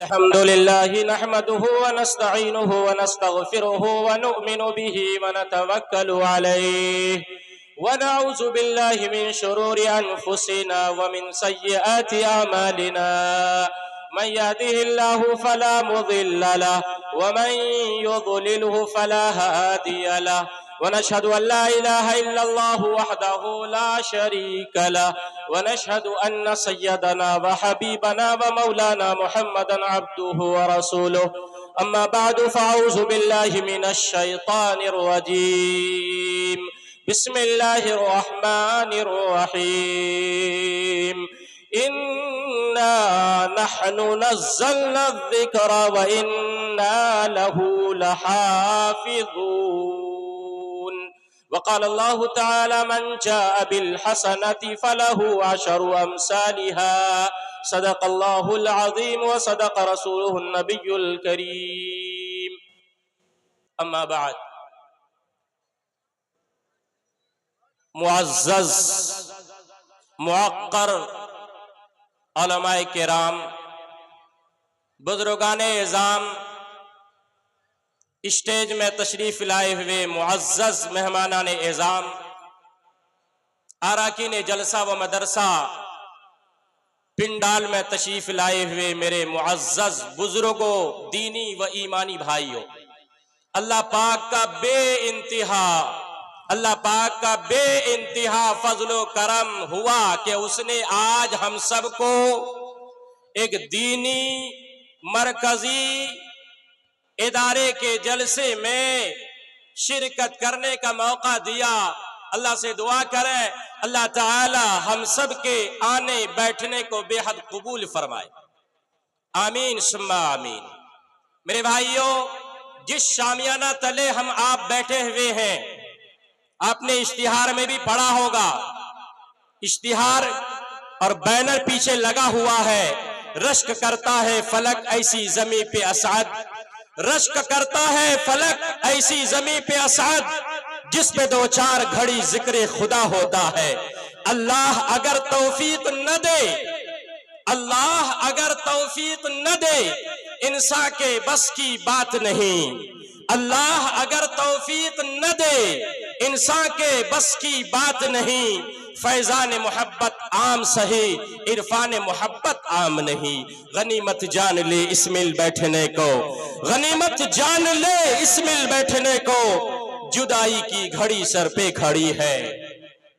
الحمد لله نحمده ونستعينه ونستغفره ونؤمن به ونتوكل عليه ونعوذ بالله من شرور أنفسنا ومن سيئات أعمالنا. من يهده الله فلا مضل له ومن يضلله فلا هادي له، ونشهد أن لا إله إلا الله وحده لا شريك له، ونشهد أن سيدنا وحبيبنا ومولانا محمدا عبده ورسوله. أما بعد فأعوذ بالله من الشيطان الرجيم. بسم الله الرحمن الرحيم. إنا نحن نزلنا الذكر وإنا له لحافظون. وقال الله تعالى: من جاء بالحسنة فله عشر أمثالها. صدق الله العظيم وصدق رسوله النبي الكريم. أما بعد، معزز معقر علماء کرام، بزرگان اعظام، اسٹیج میں تشریف لائے ہوئے معزز مہمانان اعظام، اراکین جلسہ و مدرسہ، پنڈال میں تشریف لائے ہوئے میرے معزز بزرگوں، دینی و ایمانی بھائیوں، اللہ پاک کا بے انتہا فضل و کرم ہوا کہ اس نے آج ہم سب کو ایک دینی مرکزی ادارے کے جلسے میں شرکت کرنے کا موقع دیا۔ اللہ سے دعا کریں اللہ تعالی ہم سب کے آنے بیٹھنے کو بے حد قبول فرمائے، آمین ثم آمین۔ میرے بھائیوں، جس شامیانہ تلے ہم آپ بیٹھے ہوئے ہیں، آپ نے اشتہار میں بھی پڑھا ہوگا، اشتہار اور بینر پیچھے لگا ہوا ہے: رشک کرتا ہے فلک ایسی زمیں پہ اسعد، رشک کرتا ہے فلک ایسی زمیں پہ اسعد، جس پہ دو چار گھڑی ذکر خدا ہوتا ہے۔ اللہ اگر توفیق نہ دے، اللہ اگر توفیق نہ دے، انسان کے بس کی بات نہیں۔ اللہ اگر توفیق نہ دے، انسان کے بس کی بات نہیں۔ فیضان محبت عام سہی، عرفان محبت عام نہیں۔ غنیمت جان لے اس مل بیٹھنے کو، غنیمت جان لے اس مل بیٹھنے کو، جدائی کی گھڑی سر پہ کھڑی ہے۔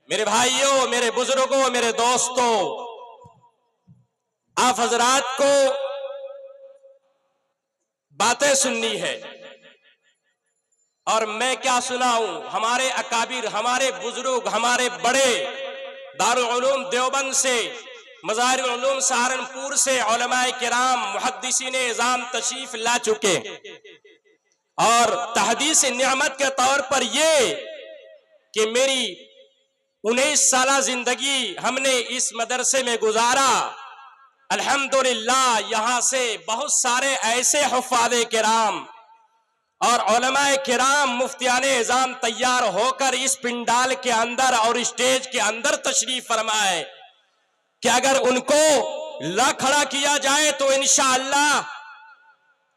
میرے بھائیوں، میرے بزرگوں، میرے دوستوں، آپ حضرات کو باتیں سننی ہے، اور میں کیا سناؤں؟ ہمارے اکابر، ہمارے بزرگ، ہمارے بڑے دارالعلوم دیوبند سے، مظاہر العلوم سہارنپور سے علماء کرام، محدثین اعظام تشریف لا چکے، اور تحدیث نعمت کے طور پر یہ کہ میری 19 سالہ زندگی ہم نے اس مدرسے میں گزارا۔ الحمدللہ یہاں سے بہت سارے ایسے حفاظ کرام اور علماء کرام، مفتیان اعظام تیار ہو کر اس پنڈال کے اندر اور اسٹیج کے اندر تشریف فرمائے کہ اگر ان کو لا کھڑا کیا جائے تو انشاءاللہ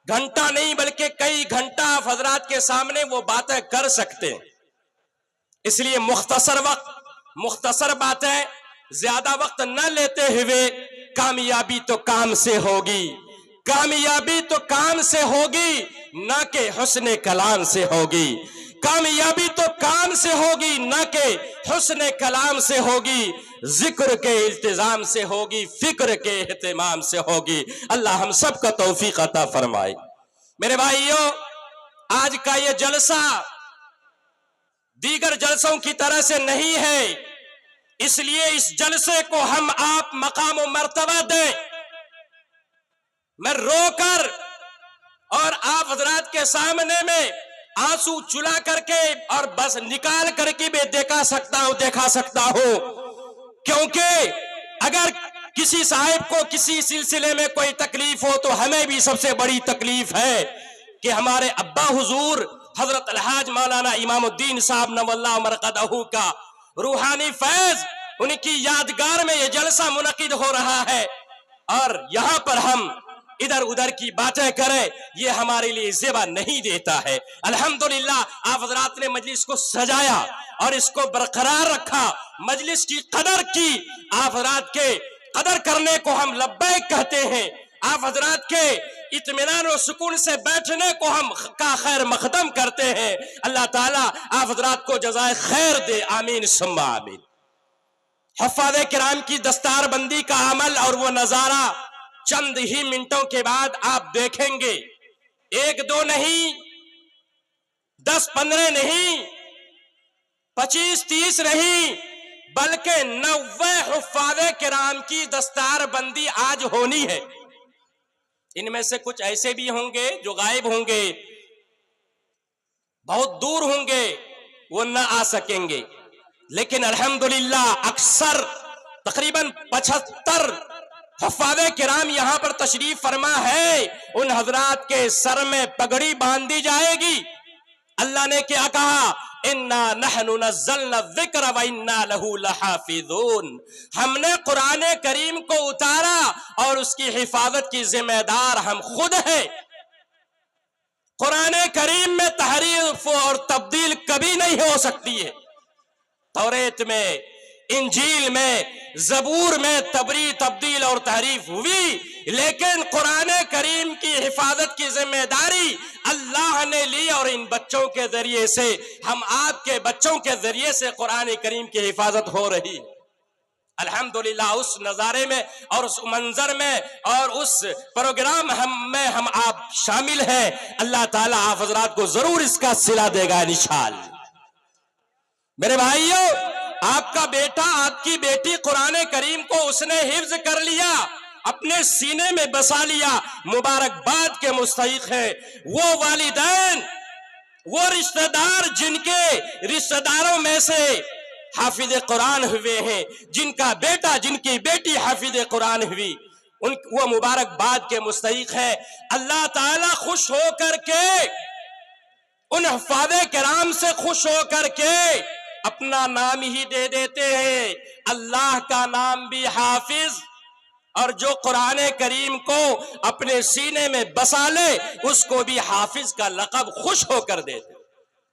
گھنٹہ نہیں بلکہ کئی گھنٹہ حضرات کے سامنے وہ باتیں کر سکتے ہیں۔ اس لیے مختصر باتیں، زیادہ وقت نہ لیتے ہوئے، کامیابی تو کام سے ہوگی، کامیابی تو کام سے ہوگی، نہ کہ حسن کلام سے ہوگی۔ کامیابی تو کام سے ہوگی، نہ کہ حسن کلام سے ہوگی، ذکر کے التزام سے ہوگی، فکر کے اہتمام سے ہوگی۔ اللہ ہم سب کا توفیق عطا فرمائے۔ میرے بھائیوں، آج کا یہ جلسہ دیگر جلسوں کی طرح سے نہیں ہے، اس لیے اس جلسے کو ہم آپ مقام و مرتبہ دیں۔ میں رو کر اور آپ حضرات کے سامنے میں آنسو چلا کر کے اور بس نکال کر کے بھی دکھا سکتا ہوں، کیونکہ اگر کسی صاحب کو کسی سلسلے میں کوئی تکلیف ہو تو ہمیں بھی سب سے بڑی تکلیف ہے کہ ہمارے ابا حضور حضرت الحاج مولانا امام الدین صاحب نور اللہ مرقدہ کا روحانی فیض، ان کی یادگار میں یہ جلسہ منعقد ہو رہا ہے، اور یہاں پر ہم ادھر ادھر کی باتیں کرے، یہ ہمارے لیے زیبا نہیں دیتا ہے۔ الحمدللہ آپ حضرات نے مجلس کو سجایا اور اس کو برقرار رکھا، مجلس کی قدر کی۔ آپ حضرات کے قدر کرنے کو ہم لبیک کہتے ہیں، آپ حضرات کے اطمینان و سکون سے بیٹھنے کو ہم کا خیر مقدم کرتے ہیں۔ اللہ تعالیٰ آپ حضرات کو جزائے خیر دے، آمین ثم آمین۔ حفاظ کرام کی دستار بندی کا عمل اور وہ نظارہ چند ہی منٹوں کے بعد آپ دیکھیں گے، 1-2 نہیں، 10-15 نہیں، 25-30 نہیں، بلکہ 90 حفاظ کرام کی دستار بندی آج ہونی ہے۔ ان میں سے کچھ ایسے بھی ہوں گے جو غائب ہوں گے، بہت دور ہوں گے، وہ نہ آ سکیں گے، لیکن الحمدللہ اکثر تقریباً 75 حفاظ کرام یہاں پر تشریف فرما ہے۔ ان حضرات کے سر میں پگڑی باندھی جائے گی۔ اللہ نے کیا کہا؟ اِنَّا نَحْنُ نَزَّلْنَا الذِّكْرَ وَإِنَّا لَهُ لَحَافِظُونَ۔ ہم نے قرآن کریم کو اتارا اور اس کی حفاظت کی ذمہ دار ہم خود ہیں۔ قرآن کریم میں تحریف اور تبدیل کبھی نہیں ہو سکتی ہے۔ توریت میں، انجیل میں، زبور میں تبدیل اور تحریف ہوئی، لیکن قرآن کریم کی حفاظت کی ذمہ داری اللہ نے لی، اور ان بچوں کے ذریعے سے، ہم آپ کے بچوں کے ذریعے سے قرآن کریم کی حفاظت ہو رہی۔ الحمدللہ اس نظارے میں اور اس منظر میں اور اس پروگرام میں ہم آپ شامل ہیں۔ اللہ تعالیٰ آپ حضرات کو ضرور اس کا صلہ دے گا انشاءاللہ۔ میرے بھائیوں، آپ کا بیٹا، آپ کی بیٹی قرآن کریم کو اس نے حفظ کر لیا، اپنے سینے میں بسا لیا، مبارکباد کے مستحق ہے وہ والدین، وہ رشتہ دار جن کے رشتہ داروں میں سے حافظ قرآن ہوئے ہیں، جن کا بیٹا، جن کی بیٹی حافظ قرآن ہوئی، وہ مبارکباد کے مستحق ہے۔ اللہ تعالیٰ خوش ہو کر کے، ان حفاظ کرام سے خوش ہو کر کے اپنا نام ہی دے دیتے ہیں۔ اللہ کا نام بھی حافظ، اور جو قرآن کریم کو اپنے سینے میں بسا لے اس کو بھی حافظ کا لقب خوش ہو کر دیتے۔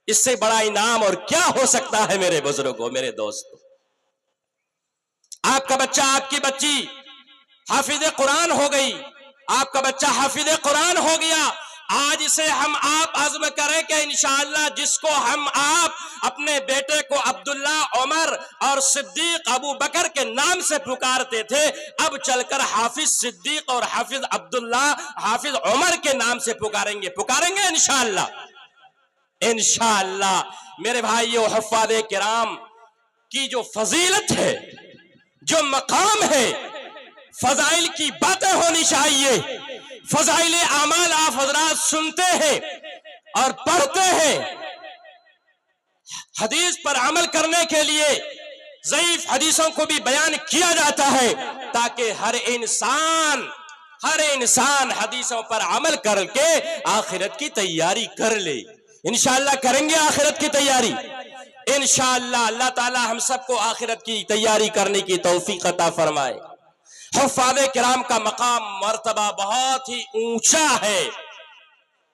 اس سے بڑا انعام اور کیا ہو سکتا ہے میرے بزرگوں، میرے دوستوں؟ آپ کا بچہ، آپ کی بچی حافظ قرآن ہو گئی، آپ کا بچہ حافظ قرآن ہو گیا۔ آج سے ہم آپ عزم کریں کہ انشاءاللہ جس کو ہم آپ اپنے بیٹے کو عبداللہ، عمر اور صدیق، ابو بکر کے نام سے پکارتے تھے، اب چل کر حافظ صدیق اور حافظ عبداللہ، حافظ عمر کے نام سے پکاریں گے انشاءاللہ۔ انشاءاللہ میرے بھائیو، حفاظ کرام کی جو فضیلت ہے، جو مقام ہے، فضائل کی باتیں ہونی چاہیے۔ فضائل اعمال آپ حضرات سنتے ہیں اور پڑھتے ہیں، حدیث پر عمل کرنے کے لیے ضعیف حدیثوں کو بھی بیان کیا جاتا ہے تاکہ ہر انسان حدیثوں پر عمل کر کے آخرت کی تیاری کر لے۔ انشاءاللہ کریں گے آخرت کی تیاری انشاءاللہ۔ اللہ تعالی ہم سب کو آخرت کی تیاری کرنے کی توفیق عطا فرمائے۔ حفاظ کرام کا مقام، مرتبہ بہت ہی اونچا ہے،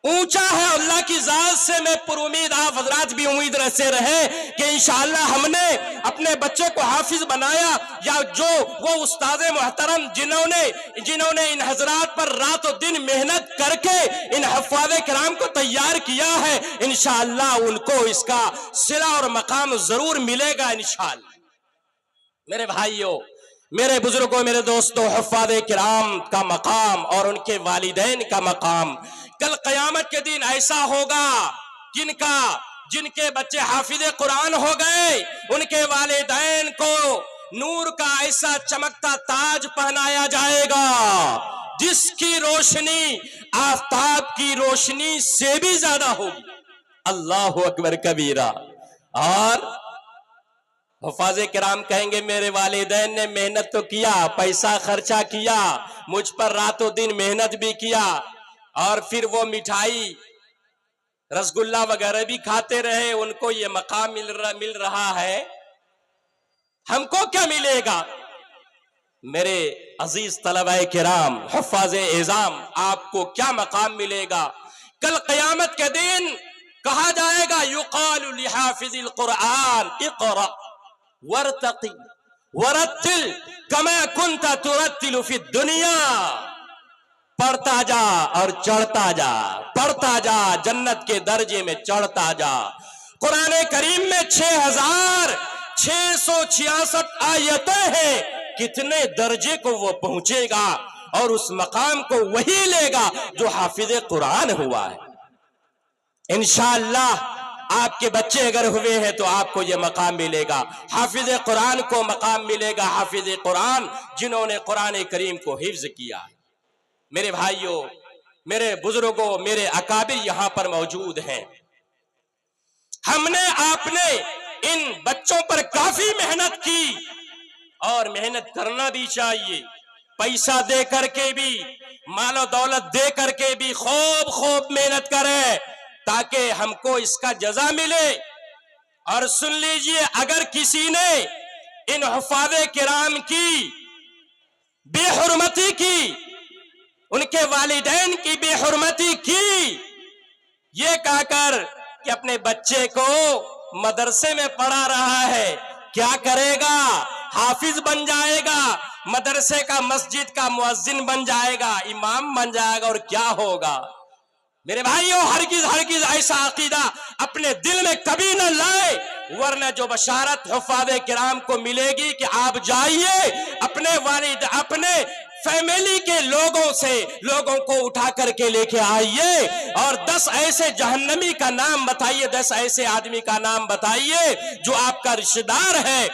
اللہ کی ذات سے میں پر امید، آپ حضرات بھی امید سے رہے کہ انشاءاللہ ہم نے اپنے بچے کو حافظ بنایا، یا جو وہ استاد محترم جنہوں نے ان حضرات پر رات و دن محنت کر کے ان حفاظ کرام کو تیار کیا ہے، انشاءاللہ ان کو اس کا صلہ اور مقام ضرور ملے گا انشاءاللہ۔ میرے بھائیوں، میرے بزرگوں، میرے دوستوں، حفاظ کرام کا مقام اور ان کے والدین کا مقام، کل قیامت کے دن ایسا ہوگا، جن کے بچے حافظ قرآن ہو گئے ان کے والدین کو نور کا ایسا چمکتا تاج پہنایا جائے گا جس کی روشنی آفتاب کی روشنی سے بھی زیادہ ہوگی۔ اللہ اکبر کبیرہ۔ اور حفاظ کرام کہیں گے میرے والدین نے محنت تو کیا، پیسہ خرچہ کیا، مجھ پر رات و دن محنت بھی کیا، اور پھر وہ مٹھائی رسگلہ وغیرہ بھی کھاتے رہے، ان کو یہ مقام مل رہا ہے، ہم کو کیا ملے گا؟ میرے عزیز طلبہ کرام حفاظ اعظام، آپ کو کیا مقام ملے گا؟ کل قیامت کے دن کہا جائے گا یقال لحافظ القرآن اقرأ ورتقی ورتل کما کنت ترتل فی الدنیا، پڑھتا جا اور چڑھتا جا، پڑھتا جا، جنت کے درجے میں چڑھتا جا۔ قرآن کریم میں 6666 آیتیں ہیں، کتنے درجے کو وہ پہنچے گا اور اس مقام کو وہی لے گا جو حافظ قرآن ہوا ہے۔ انشاءاللہ آپ کے بچے اگر ہوئے ہیں تو آپ کو یہ مقام ملے گا، حافظ قرآن کو مقام ملے گا، حافظ قرآن جنہوں نے قرآن کریم کو حفظ کیا ہے۔ میرے بھائیوں، میرے بزرگوں، میرے اکابر یہاں پر موجود ہیں۔ ہم نے آپ نے ان بچوں پر کافی محنت کی اور محنت کرنا بھی چاہیے، پیسہ دے کر کے بھی، مال و دولت دے کر کے بھی خوب محنت کریں تاکہ ہم کو اس کا جزا ملے۔ اور سن لیجئے، اگر کسی نے ان حفاظ کرام کی بے حرمتی کی، ان کے والدین کی بے حرمتی کی، یہ کہہ کر کہ اپنے بچے کو مدرسے میں پڑھا رہا ہے، کیا کرے گا؟ حافظ بن جائے گا، مدرسے کا مسجد کا مؤذن بن جائے گا، امام بن جائے گا، اور کیا ہوگا؟ میرے بھائیوں، ہرگز ایسا عقیدہ اپنے دل میں کبھی نہ لائے، ورنہ جو بشارت حفاظ کرام کو ملے گی کہ آپ جائیے اپنے والد، اپنے فیملی کے لوگوں کو اٹھا کر کے لے کے آئیے اور 10 ایسے جہنمی کا نام بتائیے، 10 ایسے آدمی کا نام بتائیے جو آپ کا رشتہ دار ہے،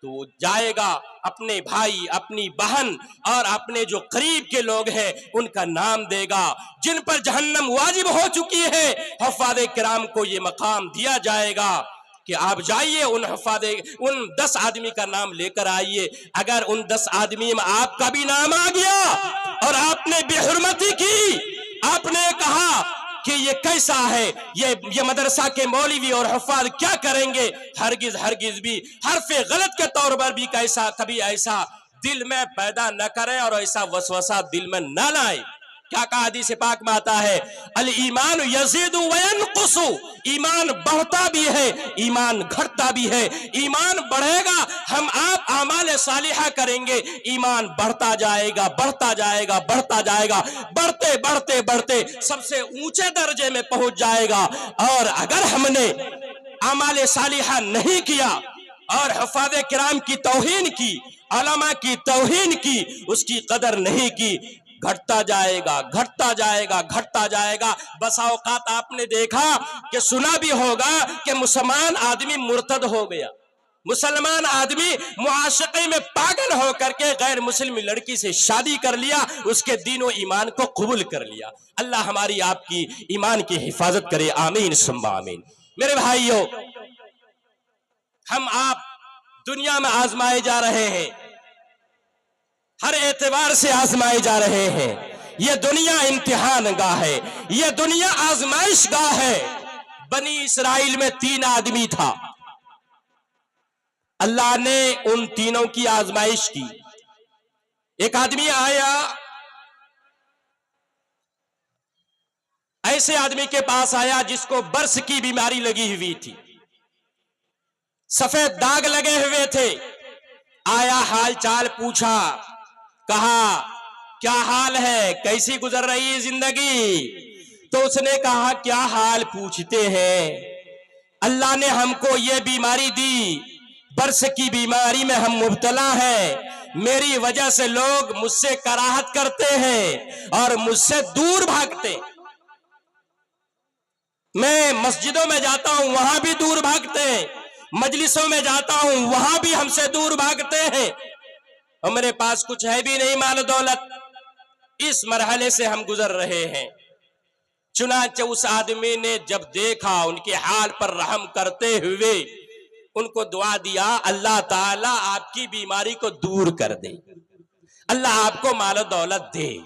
تو وہ جائے گا اپنے بھائی، اپنی بہن اور اپنے جو قریب کے لوگ ہیں ان کا نام دے گا، جن پر جہنم واجب ہو چکی ہے۔ حفاظ کرام کو یہ مقام دیا جائے گا کہ آپ جائیے ان 10 آدمی کا نام لے کر آئیے۔ اگر ان 10 آدمی میں آپ کا بھی نام آ گیا اور آپ نے بے حرمتی کی، آپ نے کہا کہ یہ کیسا ہے، یہ مدرسہ کے مولوی اور حفاظ کیا کریں گے، ہرگز بھی حرف غلط کے طور پر بھی کبھی ایسا دل میں پیدا نہ کریں اور ایسا وسوسہ دل میں نہ لائیں۔ کیا کہا حدیث پاک میں آتا ہے، الایمان یزید وینقص، ایمان بڑھتا بھی ہے، ایمان گھٹتا بھی ہے۔ ایمان بڑھے گا، ہم آپ اعمال صالحہ کریں گے، ایمان بڑھتا جائے گا، بڑھتا جائے گا، بڑھتا جائے گا، بڑھتے سب سے اونچے درجے میں پہنچ جائے گا۔ اور اگر ہم نے اعمال صالحہ نہیں کیا اور حفاظ کرام کی توہین کی، علماء کی توہین کی، اس کی قدر نہیں کی، گھٹتا جائے گا، گھٹتا جائے گا، گھٹتا جائے گا۔ بسا اوقات آپ نے دیکھا کہ سنا بھی ہوگا کہ مسلمان آدمی مرتد ہو گیا، مسلمان آدمی معاشقے میں پاگل ہو کر کے غیر مسلم لڑکی سے شادی کر لیا، اس کے دین و ایمان کو قبول کر لیا۔ اللہ ہماری آپ کی ایمان کی حفاظت کرے، آمین ثم آمین۔ میرے بھائیوں، ہم آپ دنیا میں آزمائے جا رہے ہیں، ہر اعتبار سے آزمائے جا رہے ہیں۔ یہ دنیا امتحان گاہ ہے، یہ دنیا آزمائش گاہ ہے۔ بنی اسرائیل میں 3 آدمی تھا، اللہ نے ان تینوں کی آزمائش کی۔ ایک آدمی آیا، ایسے آدمی کے پاس آیا جس کو برس کی بیماری لگی ہوئی تھی، سفید داغ لگے ہوئے تھے۔ آیا، حال چال پوچھا، کہا کیا حال ہے، کیسی گزر رہی ہے زندگی؟ تو اس نے کہا کیا حال پوچھتے ہیں، اللہ نے ہم کو یہ بیماری دی، برس کی بیماری میں ہم مبتلا ہیں، میری وجہ سے لوگ مجھ سے کراہت کرتے ہیں اور مجھ سے دور بھاگتے ہیں۔ میں مسجدوں میں جاتا ہوں، وہاں بھی دور بھاگتے ہیں، مجلسوں میں جاتا ہوں، وہاں بھی ہم سے دور بھاگتے ہیں، اور میرے پاس کچھ ہے بھی نہیں مال و دولت۔ اس مرحلے سے ہم گزر رہے ہیں۔ چنانچہ اس آدمی نے جب دیکھا ان کے حال پر رحم کرتے ہوئے ان کو دعا دیا، اللہ تعالیٰ آپ کی بیماری کو دور کر دے، اللہ آپ کو مال و دولت دے۔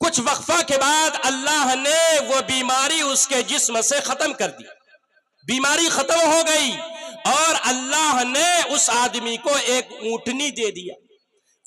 کچھ وقفہ کے بعد اللہ نے وہ بیماری اس کے جسم سے ختم کر دی، بیماری ختم ہو گئی، اور اللہ نے اس آدمی کو ایک اونٹنی دے دیا۔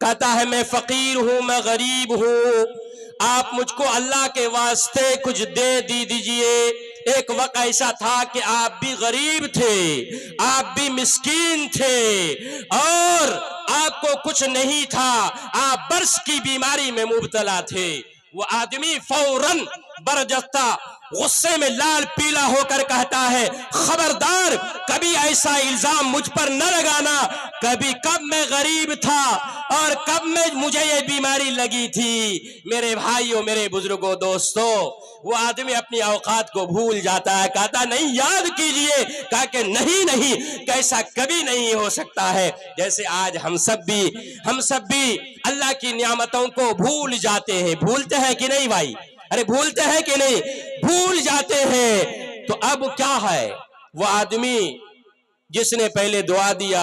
کہتا ہے میں فقیر ہوں، میں غریب ہوں، آپ مجھ کو اللہ کے واسطے کچھ دے دیجئے۔ ایک وقت ایسا تھا کہ آپ بھی غریب تھے، آپ بھی مسکین تھے، اور آپ کو کچھ نہیں تھا، آپ برس کی بیماری میں مبتلا تھے۔ وہ آدمی فوراً برجستہ غصے میں لال پیلا ہو کر کہتا ہے خبردار، کبھی ایسا الزام مجھ پر نہ لگانا، کب میں غریب تھا اور کب میں مجھے یہ بیماری لگی تھی۔ میرے بھائیوں، میرے بزرگوں، دوستوں، وہ آدمی اپنی اوقات کو بھول جاتا ہے، کہتا نہیں یاد کیجئے، کہا کہ نہیں کیسا کبھی نہیں ہو سکتا ہے۔ جیسے آج ہم سب بھی اللہ کی نعمتوں کو بھول جاتے ہیں، بھولتے ہیں کہ نہیں بھائی؟ ارے بھولتے ہیں کہ نہیں؟ بھول جاتے ہیں۔ تو اب کیا ہے؟ وہ آدمی جس نے پہلے دعا دیا،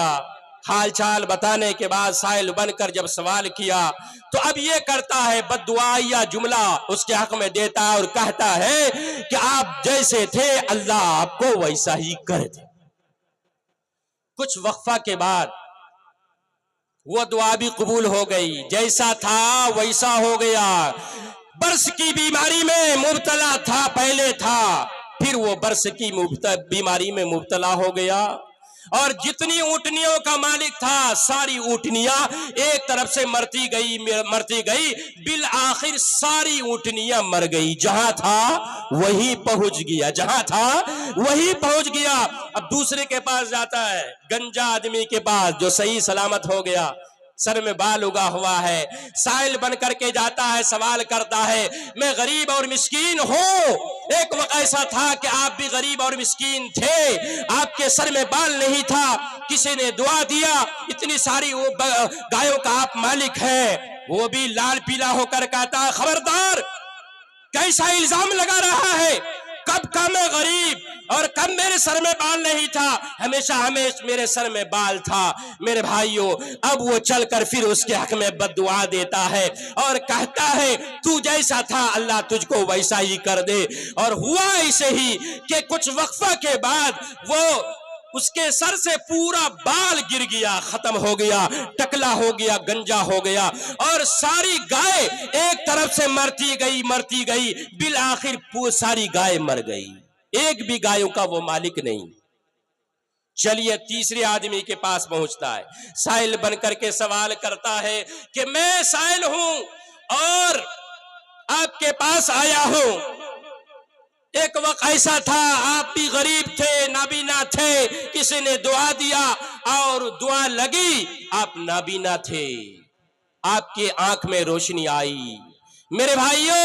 حال چال بتانے کے بعد سائل بن کر جب سوال کیا، تو اب یہ کرتا ہے بد دعائیہ جملہ اس کے حق میں دیتا ہے اور کہتا ہے کہ آپ جیسے تھے اللہ آپ کو ویسا ہی کر دے۔ کچھ وقفہ کے بعد وہ دعا بھی قبول ہو گئی، جیسا تھا ویسا ہو گیا۔ برس کی بیماری میں مبتلا تھا، پہلے تھا، پھر وہ برس کی بیماری میں مبتلا ہو گیا، اور جتنی اونٹنیوں کا مالک تھا ساری اونٹنیاں ایک طرف سے مرتی گئی، بالآخر ساری اونٹنیاں مر گئی۔ جہاں تھا وہی پہنچ گیا۔ اب دوسرے کے پاس جاتا ہے، گنجا آدمی کے پاس جو صحیح سلامت ہو گیا، سر میں بال اگا ہوا ہے، سائل بن کر کے جاتا ہے، سوال کرتا ہے میں غریب اور مسکین ہوں۔ ایک وقت ایسا تھا کہ آپ بھی غریب اور مسکین تھے، آپ کے سر میں بال نہیں تھا، کسی نے دعا دیا، اتنی ساری گایوں کا آپ مالک ہیں۔ وہ بھی لال پیلا ہو کر کہتا ہے خبردار، کیسا الزام لگا رہا ہے؟ کب کا میں غریب اور کب میرے سر میں بال نہیں تھا؟ ہمیشہ میرے سر میں بال تھا۔ میرے بھائیوں، اب وہ چل کر پھر اس کے حق میں بد دعا دیتا ہے اور کہتا ہے تو جیسا تھا اللہ تجھ کو ویسا ہی کر دے۔ اور ہوا ایسے ہی کہ کچھ وقفہ کے بعد وہ اس کے سر سے پورا بال گر گیا، ختم ہو گیا، ٹکلا ہو گیا، گنجا ہو گیا، اور ساری گائے ایک طرف سے مرتی گئی، بالآخر ساری گائے مر گئی، ایک بھی گایوں کا وہ مالک نہیں۔ چلیے تیسرے آدمی کے پاس پہنچتا ہے، سائل بن کر کے سوال کرتا ہے کہ میں سائل ہوں اور آپ کے پاس آیا ہوں۔ ایک وقت ایسا تھا آپ بھی غریب تھے، نابینا تھے، کسی نے دعا دیا اور دعا لگی، آپ نابینا تھے، آپ کے آنکھ میں روشنی آئی۔ میرے بھائیوں،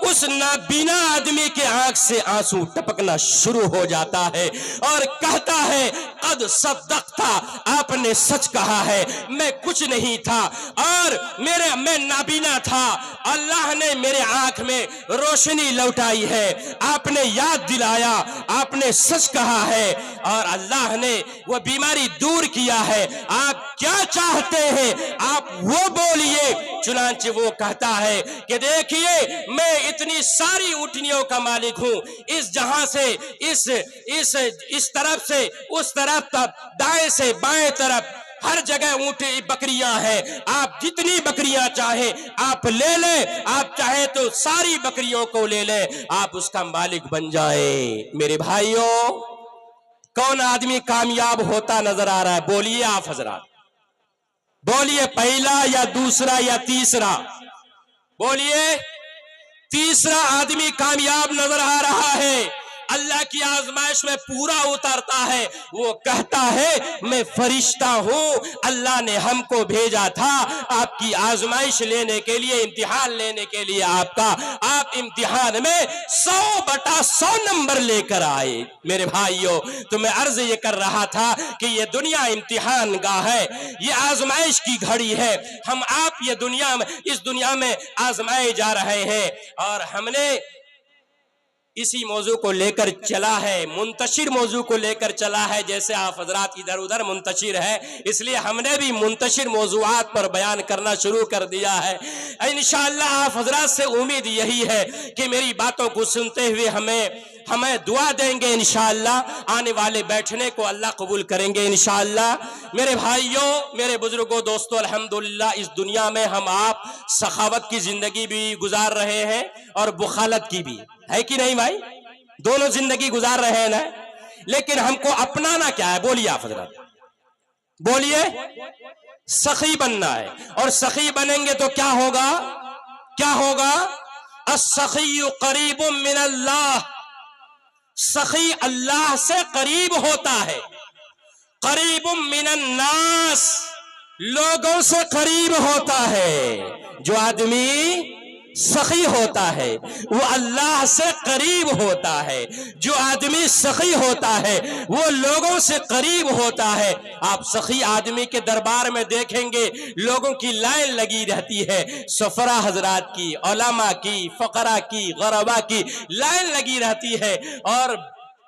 اس نابینا آدمی کے آنکھ سے آنسو ٹپکنا شروع ہو جاتا ہے اور کہتا ہے قد صدقتا، آپ نے سچ کہا ہے، میں کچھ نہیں تھا اور میں نابینا تھا، اللہ نے میرے آنکھ میں روشنی لوٹائی ہے، آپ نے یاد دلایا، آپ نے سچ کہا ہے اور اللہ نے وہ بیماری دور کیا ہے، آپ کیا چاہتے ہیں آپ وہ بولیے۔ چنانچہ وہ کہتا ہے کہ دیکھیے میں اتنی ساری اونٹنیوں کا مالک ہوں، اس جہاں سے اس طرف سے اس طرف تک، دائیں سے بائیں طرف ہر جگہ اونٹیں بکریاں ہیں، آپ جتنی بکریاں چاہیں آپ لے لیں، آپ چاہیں تو ساری بکریوں کو لے لیں، آپ اس کا مالک بن جائیں۔ میرے بھائیوں، کون آدمی کامیاب ہوتا نظر آ رہا ہے؟ بولیے آپ حضرات، بولیے پہلا یا دوسرا یا تیسرا؟ بولیے تیسرا آدمی کامیاب نظر آ رہا ہے، اللہ کی آزمائش میں پورا اترتا ہے، وہ کہتا ہے میں فرشتہ ہوں، اللہ نے ہم کو بھیجا تھا آپ کی آزمائش لینے کے لیے، امتحان لینے کے لیے، آپ امتحان میں 100/100 نمبر لے کر آئے۔ میرے بھائیوں، تو میں عرض یہ کر رہا تھا کہ یہ دنیا امتحان گاہ ہے، یہ آزمائش کی گھڑی ہے، ہم آپ اس دنیا میں آزمائے جا رہے ہیں، اور ہم نے اسی موضوع کو لے کر چلا ہے، منتشر موضوع کو لے کر چلا ہے، جیسے آپ حضرات ادھر ادھر منتشر ہے، اس لیے ہم نے بھی منتشر موضوعات پر بیان کرنا شروع کر دیا ہے۔ انشاءاللہ آپ حضرات سے امید یہی ہے کہ میری باتوں کو سنتے ہوئے ہمیں ہمیں دعا دیں گے انشاءاللہ آنے والے بیٹھنے کو اللہ قبول کریں گے انشاءاللہ۔ میرے بھائیوں، میرے بزرگوں، دوستوں، الحمدللہ اس دنیا میں ہم آپ سخاوت کی زندگی بھی گزار رہے ہیں اور بخالت کی بھی، ہے کہ نہیں بھائی؟ دونوں زندگی گزار رہے ہیں نا، لیکن ہم کو اپنانا کیا ہے؟ بولیے آپ حضرات، بولیے۔ سخی بننا ہے، اور سخی بنیں گے تو کیا ہوگا؟ کیا ہوگا؟ السخی قریب من اللہ، سخی اللہ سے قریب ہوتا ہے، قریب من الناس، لوگوں سے قریب ہوتا ہے۔ جو آدمی سخی ہوتا ہے وہ اللہ سے قریب ہوتا ہے، جو آدمی سخی ہوتا ہے وہ لوگوں سے قریب ہوتا ہے۔ آپ سخی آدمی کے دربار میں دیکھیں گے لوگوں کی لائن لگی رہتی ہے، سفرا حضرات کی، علماء کی، فقراء کی، غرباء کی لائن لگی رہتی ہے، اور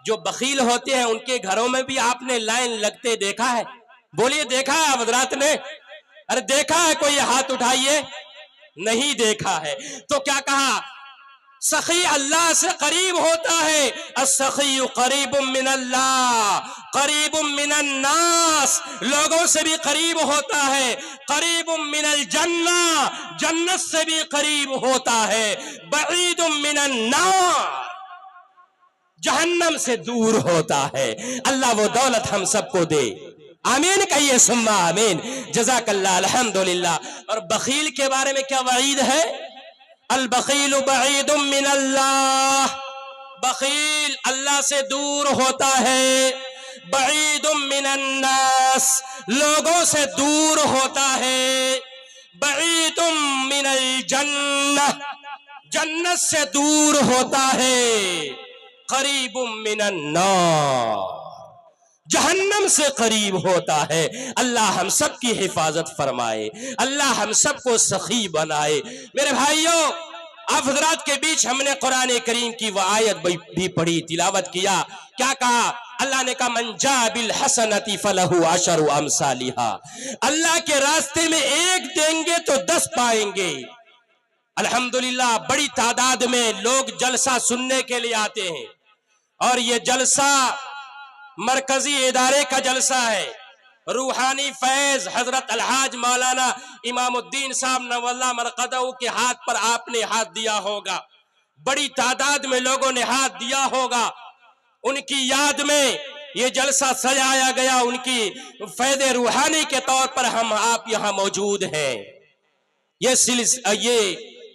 جو بخیل ہوتے ہیں ان کے گھروں میں بھی آپ نے لائن لگتے دیکھا ہے؟ بولیے دیکھا ہے آپ حضرات نے؟ ارے دیکھا ہے؟ کوئی ہاتھ اٹھائیے۔ نہیں دیکھا ہے۔ تو کیا کہا؟ سخی اللہ سے قریب ہوتا ہے، السخی قریب من اللہ، قریب من الناس، لوگوں سے بھی قریب ہوتا ہے، قریب من الجنہ، جنت سے بھی قریب ہوتا ہے، بعید من النار، جہنم سے دور ہوتا ہے۔ اللہ وہ دولت ہم سب کو دے، آمین کہیے ثم آمین۔ جزاک اللہ، الحمدللہ۔ اور بخیل کے بارے میں کیا وعید ہے؟ البخیل بعید من اللہ، بخیل اللہ سے دور ہوتا ہے، بعید من الناس، لوگوں سے دور ہوتا ہے، بعید من الجنہ، جنت سے دور ہوتا ہے، قریب من النار، جہنم سے قریب ہوتا ہے۔ اللہ ہم سب کی حفاظت فرمائے، اللہ ہم سب کو سخی بنائے۔ میرے بھائیوں، آپ حضرات کے بیچ ہم نے قرآن کریم کی وہ آیت بھی پڑھی، تلاوت کیا۔ کیا کہا؟ اللہ نے کہا من جاء بالحسنۃ فلہ عشر امثالھا، اللہ کے راستے میں ایک دیں گے تو 10 پائیں گے۔ الحمدللہ بڑی تعداد میں لوگ جلسہ سننے کے لیے آتے ہیں، اور یہ جلسہ مرکزی ادارے کا جلسہ ہے۔ روحانی فیض حضرت الحاج مولانا امام الدین صاحب نواللہ مرقدہ کے ہاتھ پر آپ نے ہاتھ دیا ہوگا، بڑی تعداد میں لوگوں نے ہاتھ دیا ہوگا، ان کی یاد میں یہ جلسہ سجایا گیا، ان کی فیض روحانی کے طور پر ہم آپ یہاں موجود ہیں۔ یہ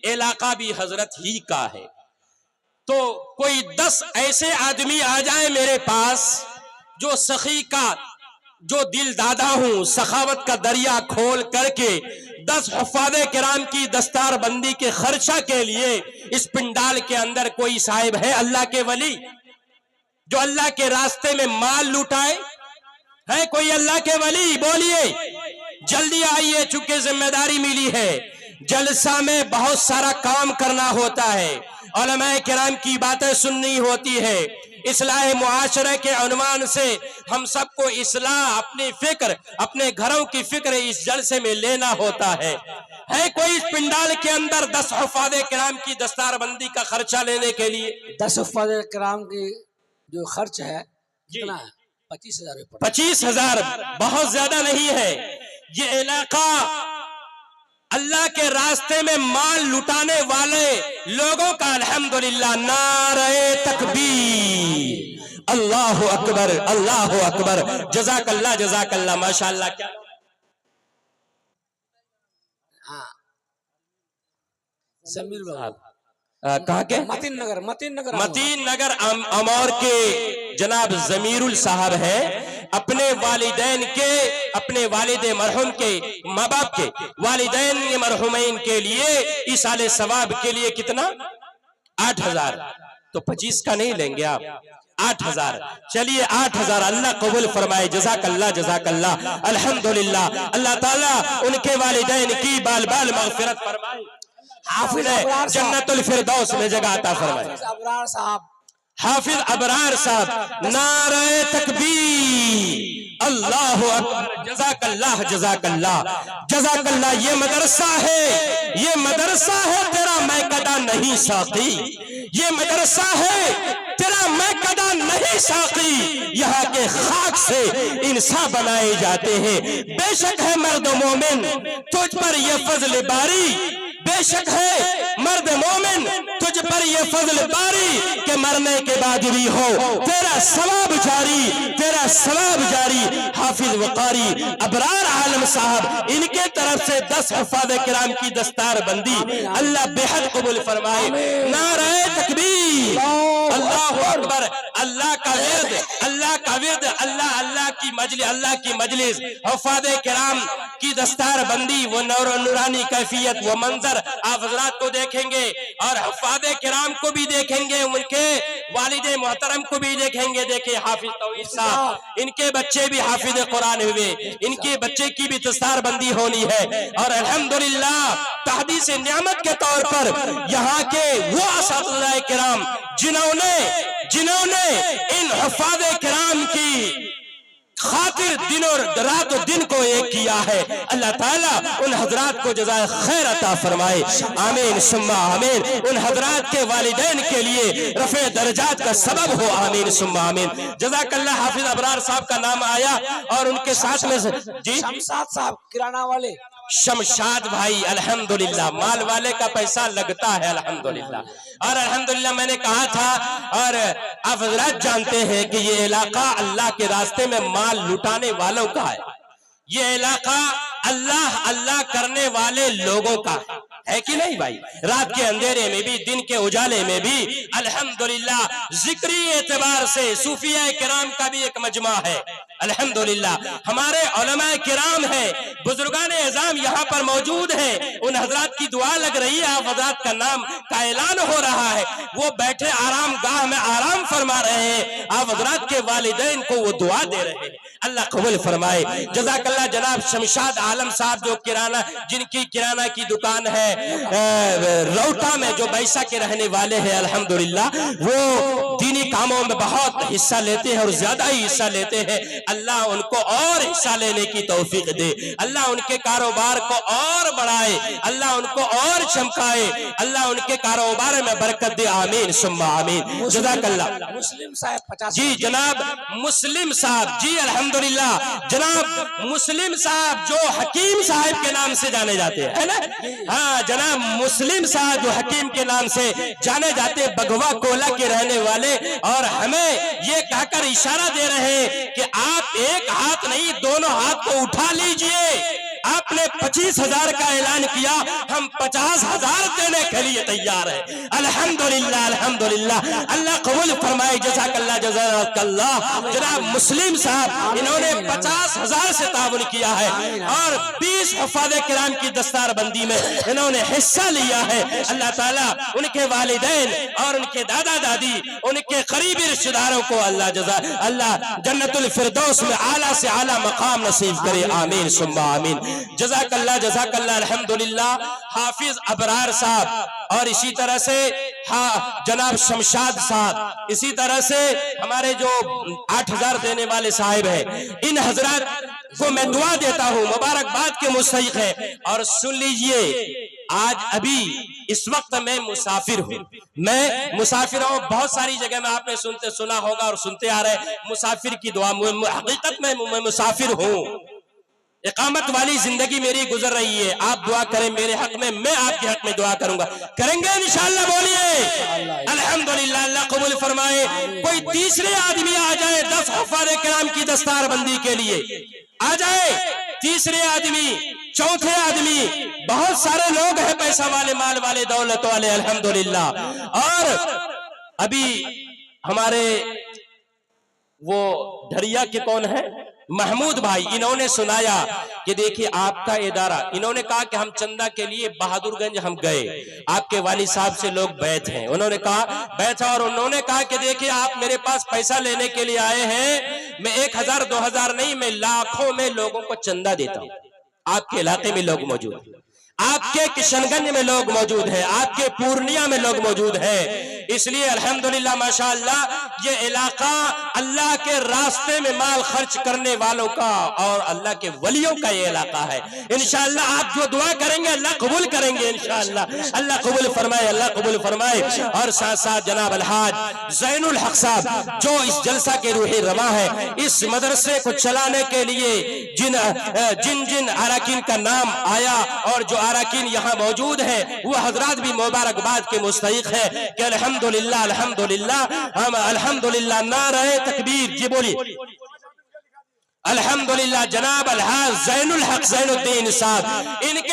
علاقہ بھی حضرت ہی کا ہے۔ تو کوئی 10 ایسے آدمی آ جائیں میرے پاس جو سخی کا جو دل دادا ہوں، سخاوت کا دریا کھول کر کے 10 حفاظ کرام کی دستار بندی کے خرچہ کے لیے اس پنڈال کے اندر کوئی صاحب ہے اللہ کے ولی جو اللہ کے راستے میں مال لوٹائے؟ ہے کوئی اللہ کے ولی؟ بولیے جلدی آئیے، چونکہ ذمہ داری ملی ہے، جلسہ میں بہت سارا کام کرنا ہوتا ہے، علماء کرام کی باتیں سننی ہوتی ہے، اصلاح معاشرے کے عنوان سے ہم سب کو اصلاح، اپنی فکر، اپنے گھروں کی فکر اس جلسے میں لینا ہوتا ہے۔ ہے کوئی اس پنڈال کے اندر 10 حفاظ کرام کی دستار بندی کا خرچہ لینے کے لیے؟ 10 حفاظ کرام کی جو خرچ ہے کتنا ہے؟ 25,000 25,000 بہت زیادہ نہیں ہے۔ یہ علاقہ اللہ کے راستے میں مال لٹانے والے لوگوں کا الحمدللہ نعرہ تکبیر، اللہ اکبر، اللہ اکبر، جزاک اللہ، جزاک اللہ، ماشاءاللہ۔ کیا سمیر صاحب کہاں کے؟ متین نگر امور کے جناب ضمیر الصاحب ہے، اپنے والدین کے، اپنے والد مرحوم کے، ماں باپ کے، والدین مرحومین کے لیے ایصال ثواب کے لیے کتنا؟ 8,000۔ تو 25 کا نہیں لیں گے آپ؟ 8,000۔ چلیے 8,000، اللہ قبول فرمائے، جزاک اللہ، جزاک اللہ، الحمدللہ۔ اللہ تعالیٰ ان کے والدین کی بال بال مغفرت فرمائے، حافظ جنت الفردوس میں جگہ عطا فرمائے۔ حافظ ابرار صاحب نعرہ تکبیر، اللہ اکبر، جزاک اللہ جزاک اللہ جزاک اللہ۔ یہ مدرسہ ہے، یہ مدرسہ ہے تیرا میں کدا نہیں ساقی، یہ مدرسہ ہے تیرا میں کدا نہیں ساقی، یہاں کے خاک سے انسان بنائے جاتے ہیں۔ بے شک ہے مرد مومن تجھ پر یہ فضل باری، بے شک ہے مرد مومن تجھ پر یہ فضل باری کہ مرنے کے بعد بھی ہو تیرا ثواب جاری، تیرا ثواب جاری۔ حافظ وقاری ابرار عالم صاحب، ان کے طرف سے 10 حفاظ کرام کی دستار بندی، اللہ بے حد قبول فرمائے۔ نعرہ تکبیر، اللہ اکبر، اللہ کا ورد، اللہ کا ورد، اللہ اللہ کی مجلس، اللہ کی مجلس، حفاظ کرام کی دستار بندی، وہ نور و نورانی کیفیت، وہ منظر آپ حضرات کو دیکھیں گے اور حفاظ کرام کو بھی دیکھیں گے، ان کے والد محترم کو بھی دیکھیں گے۔ دیکھیں حافظ توحید صاحب، ان کے بچے بھی حافظ قرآن ہوئے، ان کے بچے کی بھی دستار بندی ہونی ہے، اور الحمدللہ تحدیث نعمت کے طور پر یہاں کے وہ اساتذہ کرام جنہوں نے ان حفاظ کرام کی خاطر دن اور رات و دن کو ایک کیا ہے، اللہ تعالیٰ ان حضرات کو جزائے خیر عطا فرمائے، آمین ثم آمین۔ ان حضرات کے والدین کے لیے رفع درجات کا سبب ہو، آمین ثم آمین۔ جزاک اللہ۔ حافظ ابرار صاحب کا نام آیا اور ان کے ساتھ میں جی شمشاد صاحب کرانہ والے، شمشاد بھائی، الحمدللہ مال والے کا پیسہ لگتا ہے الحمدللہ، اور الحمدللہ میں نے کہا تھا، اور آپ حضرات جانتے ہیں کہ یہ علاقہ اللہ کے راستے میں مال لٹانے والوں کا ہے، یہ علاقہ اللہ کرنے والے لوگوں کا ہے کہ نہیں بھائی؟ رات کے اندھیرے میں بھی دن کے اجالے میں بھی الحمدللہ ذکری اعتبار سے صوفیاء کرام کا بھی ایک مجمع ہے، الحمدللہ ہمارے علماء کرام ہیں، بزرگان اعظام یہاں پر موجود ہیں، ان حضرات کی دعا لگ رہی ہے، آپ حضرات کا نام کا اعلان ہو رہا ہے، وہ بیٹھے آرام گاہ میں آرام فرما رہے ہیں، آپ حضرات کے والدین کو وہ دعا دے رہے ہیں، اللہ قبول فرمائے۔ جزاک اللہ۔ جناب شمشاد عالم صاحب جو جن کی کرانہ کی دکان ہے روٹا میں، جو بیسا کے رہنے والے ہیں، الحمدللہ وہ دینی کاموں میں بہت حصہ لیتے ہیں اور زیادہ ہی حصہ لیتے ہیں، اللہ ان کو اور حصہ لینے کی توفیق دے، اللہ ان کے کاروبار کو اور بڑھائے، اللہ ان کو اور چمکائے، اللہ ان کے کاروبار میں برکت دے، آمین ثم آمین۔ جزاک اللہ۔ مسلم صاحب 50، جی جناب مسلم صاحب، جی الحمدللہ جناب مسلم صاحب جو حکیم صاحب کے نام سے جانے جاتے ہیں نا، ہاں جناب مسلم صاحب جو حکیم کے نام سے جانے جاتے، بگوا کولا کے رہنے والے، اور ہمیں یہ کہہ کر اشارہ دے رہے ہیں کہ آپ ایک ہاتھ نہیں دونوں ہاتھ کو اٹھا لیجئے۔ آپ نے 25,000 کا اعلان کیا، ہم 50,000 دینے کے لیے تیار ہیں، الحمدللہ الحمدللہ، اللہ قبول فرمائے۔ جزاک اللہ جزاک اللہ۔ جناب مسلم صاحب انہوں نے 50,000 سے تعاون کیا ہے اور 20 حفاظ کرام کی دستار بندی میں انہوں نے حصہ لیا ہے، اللہ تعالیٰ ان کے والدین اور ان کے دادا دادی، ان کے قریبی رشتہ داروں کو اللہ جنت الفردوس میں اعلیٰ سے اعلیٰ مقام نصیب کرے، آمین ثم آمین۔ جزاک اللہ جزاک اللہ۔ الحمدللہ حافظ ابرار صاحب اور اسی طرح سے جناب شمشاد صاحب، اسی طرح سے ہمارے جو 8,000 دینے والے صاحب ہیں، ان حضرات کو میں دعا دیتا ہوں، مبارکباد کے مستحق ہے۔ اور سن لیجئے، آج ابھی اس وقت میں مسافر ہوں، میں مسافر ہوں، بہت ساری جگہ میں آپ نے سنا ہوگا اور سنتے آ رہے مسافر کی دعا، حقیقت میں مسافر ہوں، اقامت والی زندگی میری گزر رہی ہے، آپ دعا کریں میرے حق میں، میں آپ کے حق میں دعا کروں گا، کریں گے انشاءاللہ؟ بولیے الحمدللہ، اللہ قبول فرمائے۔ کوئی تیسرے آدمی آ جائے 10 حفاظ کرام کی دستار بندی کے لیے، آ جائے تیسرے آدمی، چوتھے آدمی، بہت سارے لوگ ہیں پیسہ والے، مال والے، دولت والے، الحمدللہ۔ اور ابھی ہمارے وہ ڈھریا کے کون ہے، محمود بھائی، انہوں نے سنایا کہ دیکھیں آپ کا ادارہ، انہوں نے کہا کہ ہم چندہ کے لیے بہادر گنج ہم گئے، آپ کے والد صاحب سے لوگ بیعت ہیں، انہوں نے کہا بیعت، اور انہوں نے کہا کہ دیکھیں آپ میرے پاس پیسہ لینے کے لیے آئے ہیں، میں 1,000 2,000 نہیں، میں لاکھوں میں لوگوں کو چندہ دیتا ہوں، آپ کے علاقے میں لوگ موجود ہیں، آپ کے کشن گنج میں لوگ موجود ہیں، آپ کے پورنیا میں لوگ موجود ہیں، اس لیے الحمدللہ ماشاءاللہ یہ علاقہ اللہ کے راستے میں مال خرچ کرنے والوں کا اور اللہ کے ولیوں کا یہ علاقہ ہے۔ انشاءاللہ آپ جو دعا کریں گے اللہ قبول کریں گے انشاءاللہ، اللہ قبول فرمائے، اللہ قبول فرمائے۔ اور ساتھ ساتھ جناب الحاج زین الحق صاحب جو اس جلسہ کے روحی رواں ہے، اس مدرسے کو چلانے کے لیے جن اراکین کا نام آیا اور جو اراکین یہاں موجود ہیں وہ حضرات بھی مبارکباد کے مستحق ہیں کہ الحمدللہ الحمدللہ ہم الحمدللہ نعرہ تکبیر جی بولی الحمدللہ جناب الحاج زین الحق زین الدین صاحب ان کے